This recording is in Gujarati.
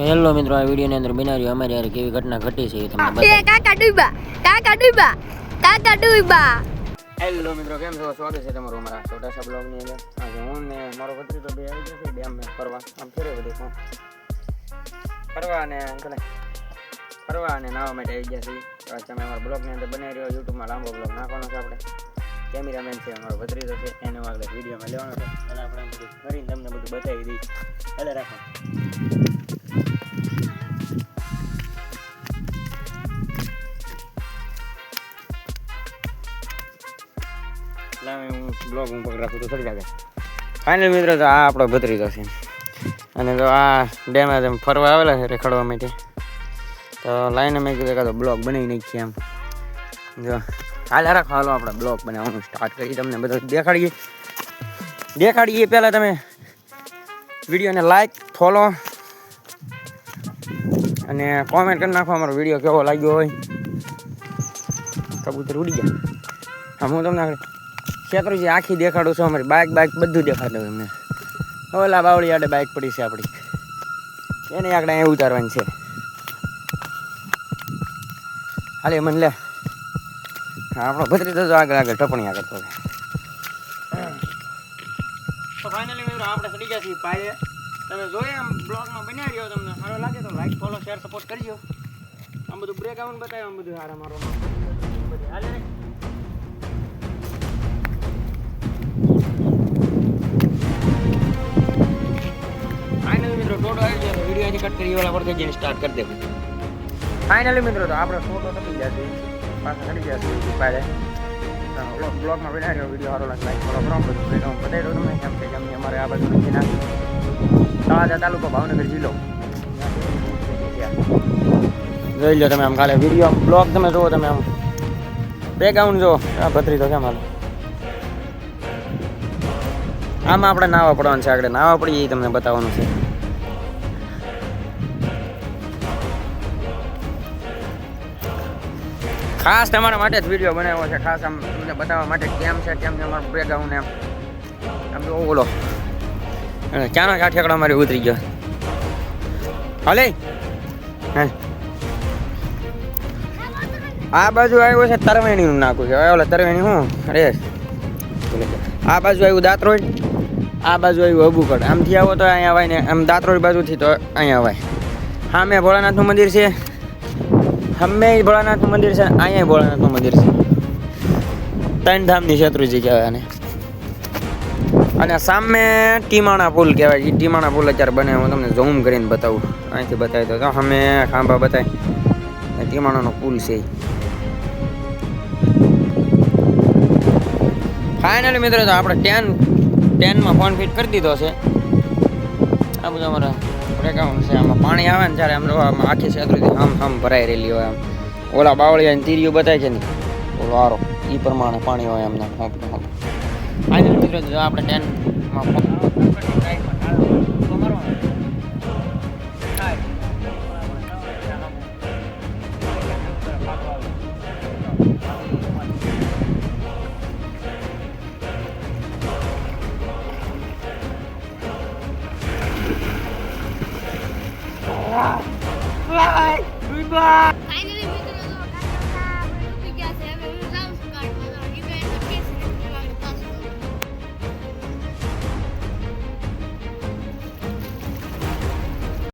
હેલો મિત્રો, આ વિડીયોની અંદર બનાવ્યું અમારી યાર કેવી ઘટના ઘટી છે એ તમને એ કાકા ડૂબા. હેલો મિત્રો, કેમ છો? સ્વાગત છે તમારું અમારા છોટાસા બ્લોગની અંદર. આજે હું ને મારો ભત્રીજો બે આવી જશે ડેમ ને ફરવા. આમ ફેરે બધું ફરવા અને નાવા માટે આવી ગયા છીએ. આજ તમે અમારા બ્લોગની અંદર બનાવી રહ્યો. યુટ્યુબમાં લાંબો બ્લોગ નાખવાનો છે. આપણે કેમેરામેન છે અમારો ભત્રીજો છે, એને આગળ વિડીયોમાં લેવાનો છે. એટલે આપણે બધું કરીને તમને બધું બતાવી દઈએ. એટલે રાખો. હું બ્લોગ હું પકડ રાખું તો સડી લાગે. ફાઇનલ મિત્રો, તો આ આપણો ભત્રીજો છે અને તો આ ડેમ એમ ફરવા આવેલા છે રેખાડવા માટે. તો લાઈને મેં કીધું કાં તો બ્લોગ બનાવી નાખીએ. એમ જો હાલ રાખો, હાલો આપણે બ્લોગ બનાવવાનું સ્ટાર્ટ કરીએ. તમને બધું દેખાડીએ. પહેલાં તમે વિડીયોને લાઈક, ફોલો અને કોમેન્ટ કરી નાખો અમારો વિડીયો કેવો લાગ્યો હોય. કબૂતર ઉડી ગયા. હા, હું તમને ક્ષેત્રજી આખી દેખાડું છું. અમારી બાઇક બધું દેખાડું એમને. ઓલા બાવળી આડે બાઇક પડી છે આપણી, એને આગળ અહીંયા ઉતારવાની છે. હાલે મને લે. હા, આપણો ભત્રીજો તો આગળ ટપણી આગળ પડે. તો ફાઇનલી મિત્રો, આપણે ચડી ગયા છીએ પાયે. તમે જોઈએ આમ બ્લોગમાં બનાવી રહ્યો, તમને સારો લાગે તો લાઈક, ફોલો, શેર, સપોર્ટ કરજો. આમ બધું બ્રેક આઉટ બતાવ્યું, આમ બધું હારા મારો હાલે. ફાઇનલી મિત્રો, ટોટો આવી જાય. વિડીયો કટ કરી ઓલા પર જઈને સ્ટાર્ટ કરી દેવું. ફાઇનલી મિત્રો, તો આપણે ટોટો થતી જશે. પાછા ચડી જશે પાયે. બ્લોગમાં બનાવી રહ્યો. વિડીયો સારો લાગે લાઈક, ફોલો કરો. બધું બ્રેક આઉટ બતાવી દો તમને. કેમ કે જમી અમારે આ બાજુ નથી નાખી. તળાજા તાલુકો, ભાવનગર જિલ્લો. જોઈ લો તમે આમ કાલે વિડીયો બ્લોગ તમે જુઓ. તમે આમ બેકગ્રાઉન્ડ જુઓ. આ ભત્રીજો છે મારો. આમાં આપણે નાવા પડવાનું છે. આગળ નાવા પડીએ એ તમને બતાવવાનું છે. ખાસ તમારા માટે જ વિડીયો બનાવ્યો છે. ખાસ આમ તમને બતાવવા માટે કેમ છે, કેમ છે અમારું બેકગ્રાઉન્ડ. એમ આમ તો બોલો ચાનો ચા ઠેકડો મારી ઉતરી ગયો. હાલે આ બાજુ આવ્યો છે તરવેણીનું નાખું છે. ઓલા તરવેણી હું અરે આ બાજુ આવ્યું દાંતરોડ, આ બાજુ આવ્યું અબુકડ. આમથી આવો તો અહીંયા અવાય ને આમ દાંતરોડ બાજુથી તો અહીંયા અવાય. હા, મેં ભોળાનાથનું મંદિર છે. હમે ભોળાનાથનું મંદિર છે. અહીંયા ભોળાનાથનું મંદિર છે. ત્રણ ધામની શેત્રુજી કહેવાય આને. અને સામે ટીમાણા પુલ કહેવાય. એ ટીમાણા પુલ અત્યારે બને. હું તમને ઝૂમ કરીને બતાવું. અહીંથી બતાવી દો તો અમે ખાંભા બતાવી. ટીમાણાનો પુલ છે. ફાઇનલી મિત્રો, તો આપણે 10માં ફોન ફિટ કરી દીધો છે. આ બધું અમારા બ્રેકગ્રાઉન્ડ છે. આમાં પાણી આવે ને ત્યારે આમ આખી છેતરીથી આમ ભરાઈ રહેલી હોય. આમ ઓલા બાવળિયાની તીરીઓ બતાય છે ને ઓલો આરો એ પ્રમાણે પાણી હોય એમના. ફાઇનલ મિત્રો, આપણે 10માં ફોન ફાઇનલી